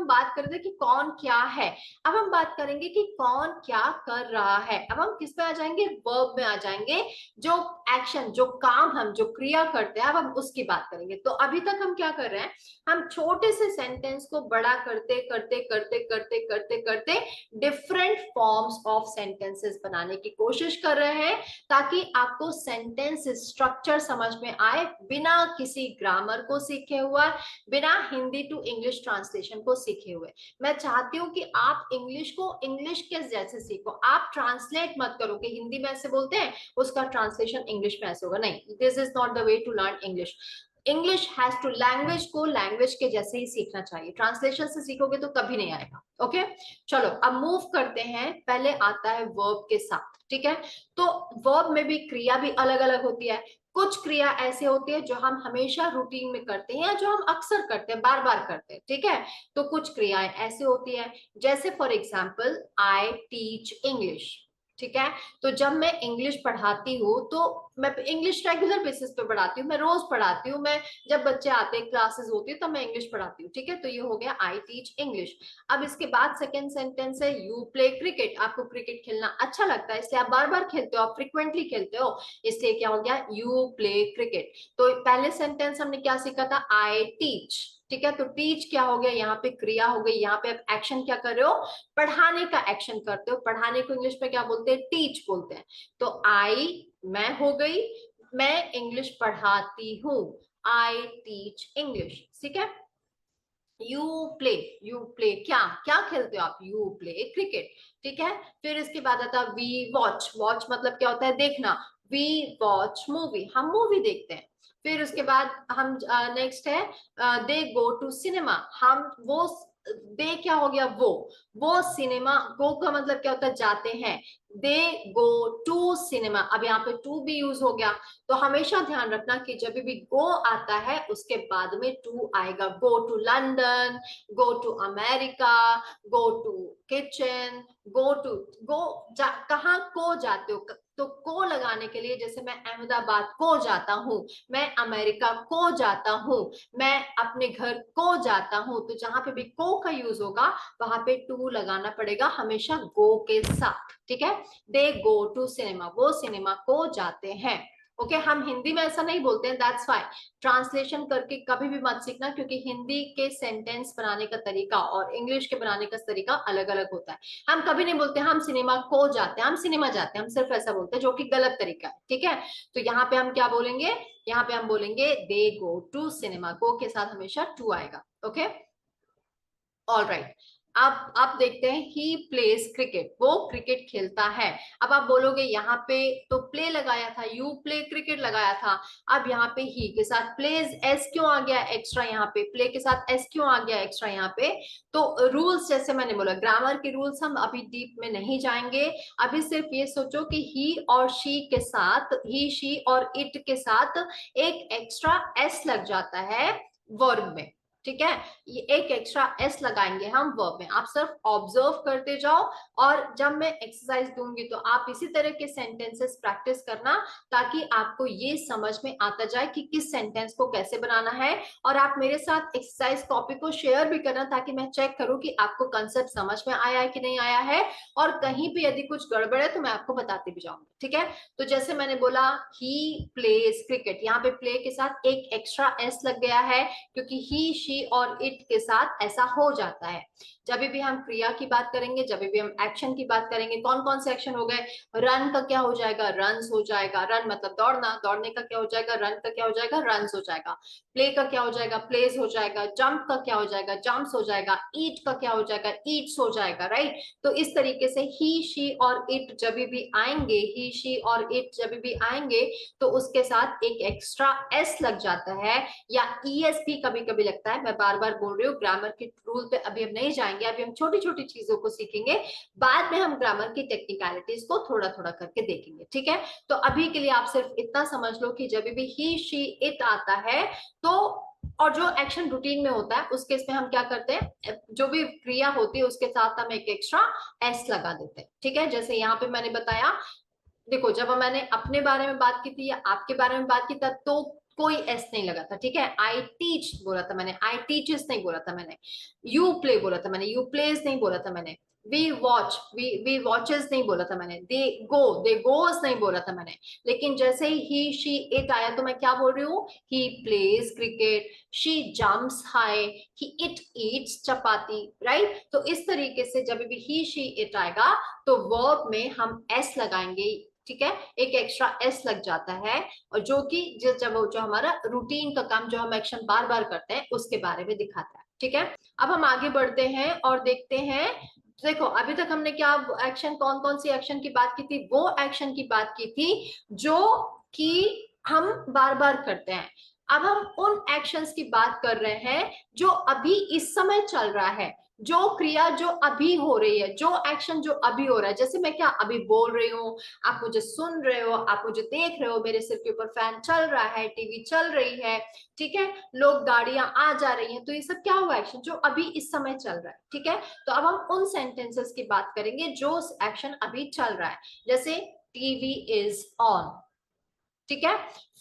हम बात कर रहे थे कि कौन क्या है, अब हम बात करेंगे कि कौन क्या कर रहा है। अब हम किस में आ जाएंगे, वर्ब में आ जाएंगे, जो एक्शन, जो काम, हम जो क्रिया करते हैं, अब हम उसकी बात करेंगे। तो अभी तक हम क्या कर रहे हैं, हम छोटे से सेंटेंस को बड़ा करते करते करते करते करते करते डिफरेंट फॉर्म्स ऑफ सेंटेंसेस बनाने की कोशिश कर रहे हैं, ताकि आपको सेंटेंस स्ट्रक्चर समझ में आए, बिना किसी ग्रामर को सीखे हुए, बिना हिंदी टू इंग्लिश ट्रांसलेशन को सीखे हुए। मैं चाहती हूँ कि आप इंग्लिश को इंग्लिश के जैसे सीखो, आप ट्रांसलेट मत करो कि हिंदी में ऐसे बोलते हैं उसका ट्रांसलेशन इंग्लिश में ऐसे होगा, नहीं, this is not the way to learn English. English has to, language को लैंग्वेज के जैसे ही सीखना चाहिए, ट्रांसलेशन से सीखोगे तो कभी नहीं आएगा। ओके, चलो अब मूव करते हैं। पहले आता है वर्ब के साथ, ठीक है। तो वर्ब में भी क्रिया भी अलग अलग होती है। कुछ क्रिया ऐसे होती है जो हम हमेशा रूटीन में करते हैं, या जो हम अक्सर करते हैं, बार बार करते हैं, ठीक है। तो कुछ क्रियाएं ऐसे होती है, जैसे for example I teach English, ठीक है। तो जब मैं इंग्लिश पढ़ाती हूँ, तो मैं इंग्लिश रेगुलर बेसिस पे पढ़ाती हूँ, मैं रोज पढ़ाती हूँ, मैं जब बच्चे आते हैं, क्लासेस होती है, तब मैं इंग्लिश पढ़ाती हूँ, ठीक है। तो ये हो गया आई टीच इंग्लिश। अब इसके बाद सेकेंड सेंटेंस है यू प्ले क्रिकेट। आपको क्रिकेट खेलना अच्छा लगता है, इसलिए आप बार बार खेलते हो, आप फ्रिक्वेंटली खेलते हो, इसलिए क्या हो गया, यू प्ले क्रिकेट। तो पहले सेंटेंस हमने क्या सीखा था, आई टीच, ठीक है। तो टीच क्या हो गया, यहाँ पे क्रिया हो गई, यहाँ पे आप एक्शन क्या कर रहे हो, पढ़ाने का एक्शन करते हो। पढ़ाने को इंग्लिश में क्या बोलते हैं, टीच बोलते हैं। तो आई मैं हो गई, मैं इंग्लिश पढ़ाती हूँ, आई टीच इंग्लिश, ठीक है। यू प्ले, यू प्ले क्या क्या खेलते हो आप, यू प्ले क्रिकेट, ठीक है। फिर इसके बाद आता है वी वॉच, वॉच मतलब क्या होता है, देखना, वी वॉच मूवी, हम मूवी देखते हैं। फिर उसके बाद हम नेक्स्ट है दे गो टू सिनेमा, हम वो, दे क्या हो गया, वो सिनेमा, गो का मतलब क्या होता है, जाते हैं, दे गो टू सिनेमा। अब यहाँ पे टू भी यूज हो गया। तो हमेशा ध्यान रखना कि जब भी गो आता है उसके बाद में टू आएगा, go to London, go to America, go to kitchen, go to, go कहाँ को जाते हो, तो को लगाने के लिए, जैसे मैं अहमदाबाद को जाता हूँ, मैं अमेरिका को जाता हूँ, मैं अपने घर को जाता हूँ, तो जहां पे भी को का यूज होगा वहां पे टू लगाना पड़ेगा, हमेशा गो के साथ, ठीक है। दे गो टू सिनेमा, वो सिनेमा को जाते हैं। ओके हम हिंदी में ऐसा नहीं बोलते हैं, दैट्स व्हाई ट्रांसलेशन करके कभी भी मत सीखना, क्योंकि हिंदी के सेंटेंस बनाने का तरीका और इंग्लिश के बनाने का तरीका अलग अलग होता है। हम कभी नहीं बोलते हम सिनेमा को जाते हैं, हम सिनेमा जाते हैं, हम सिर्फ ऐसा बोलते हैं, जो कि गलत तरीका है, ठीक है। तो यहाँ पे हम क्या बोलेंगे, यहाँ पे हम बोलेंगे दे गो टू सिनेमा, गो के साथ हमेशा टू आएगा। Okay all right. अब आप देखते हैं ही प्लेज क्रिकेट, वो क्रिकेट खेलता है। अब आप बोलोगे यहाँ पे तो प्ले लगाया था, यू प्ले क्रिकेट लगाया था, अब यहाँ पे ही के साथ प्लेज एस क्यों आ गया एक्स्ट्रा, यहाँ पे प्ले के साथ एस क्यों आ गया एक्स्ट्रा यहाँ पे। तो रूल्स जैसे मैंने बोला, ग्रामर के रूल्स हम अभी डीप में नहीं जाएंगे। अभी सिर्फ ये सोचो कि ही और शी के साथ, ही शी और इट के साथ एक एक्स्ट्रा एस लग जाता है वर्ब में, ठीक है। ये एक एक्स्ट्रा एस लगाएंगे हम वर्ब में, आप सिर्फ ऑब्जर्व करते जाओ, और जब मैं एक्सरसाइज दूंगी तो आप इसी तरह के सेंटेंसेस प्रैक्टिस करना, ताकि आपको ये समझ में आता जाए कि किस सेंटेंस को कैसे बनाना है। और आप मेरे साथ एक्सरसाइज कॉपी को शेयर भी करना, ताकि मैं चेक करूं कि आपको कंसेप्ट समझ में आया है कि नहीं आया है, और कहीं भी यदि कुछ गड़बड़ है तो मैं आपको बताती भी जाऊंगी, ठीक है। तो जैसे मैंने बोला ही प्लेज क्रिकेट, यहाँ पे प्ले के साथ एक एक्स्ट्रा एस लग गया है, क्योंकि ही शी और इट के साथ ऐसा हो जाता है। जब भी हम क्रिया की बात करेंगे, जब भी हम एक्शन की बात करेंगे, कौन कौन से एक्शन हो गए, रन का क्या हो जाएगा, रन्स हो जाएगा, रन मतलब दौड़ना, दौड़ने का क्या हो जाएगा, रन का क्या हो जाएगा, रन्स हो जाएगा। प्ले का क्या हो जाएगा, प्लेज हो जाएगा। जंप का क्या हो जाएगा, जंप्स हो जाएगा। ईट का क्या हो जाएगा, ईट्स हो जाएगा, राइट। तो इस तरीके से ही शी और इट जब भी आएंगे, ही शी और इट जब भी आएंगे, तो उसके साथ एक एक्स्ट्रा एस लग जाता है, या ईएस भी कभी कभी लगता है। मैं बार बार बोल रही हूँ, ग्रामर के रूल पे अभी हम नहीं जाएंगे, अभी हम छोटी छोटी चीजों को सीखेंगे, बाद में हम ग्रामर की टेक्निकलिटीज को थोड़ा थोड़ा करके देखेंगे, ठीक है। तो अभी के लिए आप सिर्फ इतना समझ लो कि जब भी ही शी इट आता है, तो और जो एक्शन रूटीन में होता है उस केस में हम क्या करते हैं, जो भी क्रिया होती है उसके साथ हम एक एक्स्ट्रा एस लगा देते हैं, ठीक है। जैसे यहाँ पे मैंने बताया, देखो जब मैंने अपने बारे में बात की थी या आपके बारे में बात की था, तो कोई एस नहीं लगा था, ठीक है। आई टीच बोला था मैंने, आई टीचेस नहीं बोला था मैंने। यू प्ले बोला था मैंने, यू प्लेज नहीं बोला था मैंने। वी वॉच, वी वॉचेस नहीं बोला था मैंने। दे गोज नहीं बोला था मैंने। लेकिन जैसे ही शी इट आया तो मैं क्या बोल रही हूँ, he plays cricket, she jumps high, he it eats chapati, right. तो इस तरीके से जब भी ही शी इट आएगा तो वर्ब में हम एस लगाएंगे, ठीक है। एक एक्स्ट्रा एस लग जाता है, और जो कि जब जो हमारा रूटीन का काम जो हम एक्शन बार बार करते हैं उसके बारे में दिखाता है, ठीक है। अब हम आगे बढ़ते हैं और देखते हैं। देखो अभी तक हमने क्या एक्शन, कौन कौन सी एक्शन की बात की थी, वो एक्शन की बात की थी जो कि हम बार बार करते हैं। अब हम उन एक्शंस की बात कर रहे हैं जो अभी इस समय चल रहा है, जो क्रिया जो अभी हो रही है, जो एक्शन जो अभी हो रहा है। जैसे मैं क्या अभी बोल रही हूँ, आप मुझे सुन रहे हो, आप मुझे देख रहे हो, मेरे सिर के ऊपर फैन चल रहा है, टीवी चल रही है, ठीक है, लोग गाड़ियां आ जा रही हैं, तो ये सब क्या हुआ, एक्शन जो अभी इस समय चल रहा है, ठीक है। तो अब हम उन सेंटेंसेस की बात करेंगे जो एक्शन अभी चल रहा है। जैसे टीवी इज ऑन, ठीक है।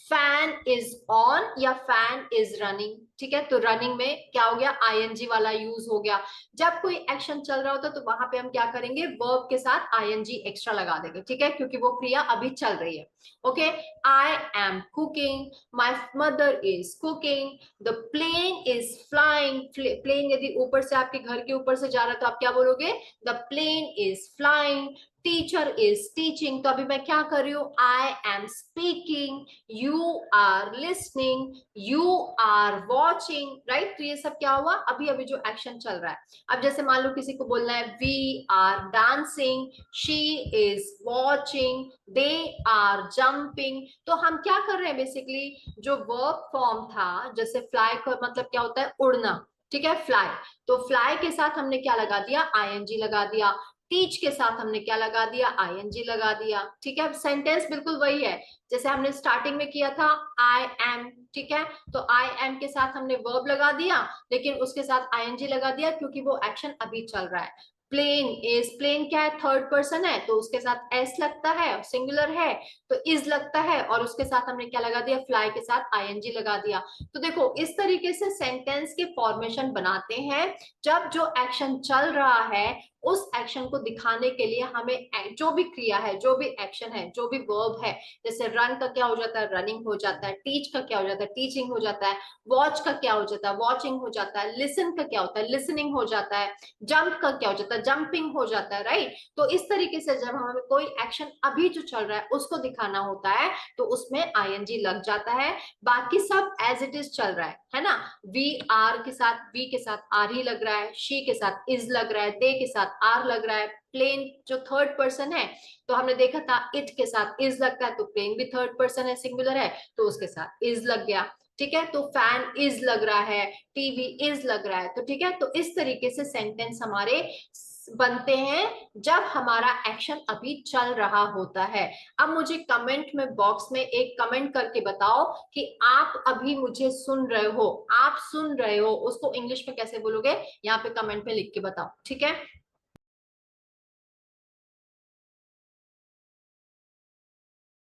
फैन इज ऑन या फैन इज रनिंग, ठीक है। तो रनिंग में क्या हो गया, आईएनजी वाला यूज हो गया। जब कोई एक्शन चल रहा होता है तो वहां पे हम क्या करेंगे, वर्ब के साथ आईएनजी एक्स्ट्रा लगा देंगे, ठीक है, क्योंकि वो क्रिया अभी चल रही है। Okay, I am cooking, my mother is cooking, the plane is flying. Plane यदि ऊपर से आपके घर के ऊपर से जा रहा है तो आप क्या बोलोगे, the plane is flying. Teacher is teaching, तो अभी मैं क्या कर रही हूं, I am speaking, you are listening, you are watching, right. तो ये सब क्या हुआ, अभी अभी जो एक्शन चल रहा है। अब जैसे मान लो किसी को बोलना है we are dancing, she is watching, they are jumping, तो हम क्या कर रहे हैं, बेसिकली जो वर्ब फॉर्म था, जैसे फ्लाई का मतलब क्या होता है, उड़ना, ठीक है, फ्लाई। तो फ्लाई के साथ हमने क्या लगा दिया, आईएनजी लगा दिया। टीच के साथ हमने क्या लगा दिया, आईएनजी लगा दिया, ठीक है। सेंटेंस बिल्कुल वही है जैसे हमने स्टार्टिंग में किया था, आई एम, ठीक है। तो आई एम के साथ हमने वर्ब लगा दिया, लेकिन उसके साथ आईएनजी लगा दिया क्योंकि वो एक्शन अभी चल रहा है। प्लेन इज, प्लेन क्या है, थर्ड पर्सन है, तो उसके साथ एस लगता है, सिंगुलर है तो इज लगता है, और उसके साथ हमने क्या लगा दिया, फ्लाई के साथ आईएनजी लगा दिया। तो देखो इस तरीके से सेंटेंस के फॉर्मेशन बनाते हैं। जब जो एक्शन चल रहा है उस एक्शन को दिखाने के लिए हमें जो भी क्रिया है, जो भी एक्शन है, जो भी वर्ब है, जैसे रन का क्या हो जाता है, रनिंग हो जाता है। टीच का क्या हो जाता है, टीचिंग हो जाता है। वॉच का क्या हो जाता है, वॉचिंग हो जाता है। लिसन का क्या होता है, लिसनिंग हो जाता है। जंप का क्या हो जाता है, जंपिंग हो जाता है, राइट। तो इस तरीके से जब हमें कोई एक्शन अभी जो चल रहा है उसको दिखाना होता है तो उसमें आईएनजी लग जाता है। बाकी सब एज इट इज चल रहा है ना। वी आर के साथ, वी के साथ आर ही लग रहा है, शी के साथ इज लग रहा है, दे के साथ आर लग रहा है। प्लेन जो थर्ड पर्सन है तो हमने देखा था इट के साथ इज लगता है, तो प्लेन भी थर्ड पर्सन है, सिंगुलर है, तो उसके साथ इज लग गया, ठीक है। तो फैन इज लग रहा है, टीवी इज लग रहा है, तो ठीक है। तो इस तरीके से सेंटेंस हमारे बनते हैं जब हमारा एक्शन अभी चल रहा होता है। अब मुझे कमेंट में बॉक्स में एक कमेंट करके बताओ कि आप अभी मुझे सुन रहे हो, आप सुन रहे हो, उसको इंग्लिश में कैसे बोलोगे, यहाँ पे कमेंट में लिख के बताओ, ठीक है।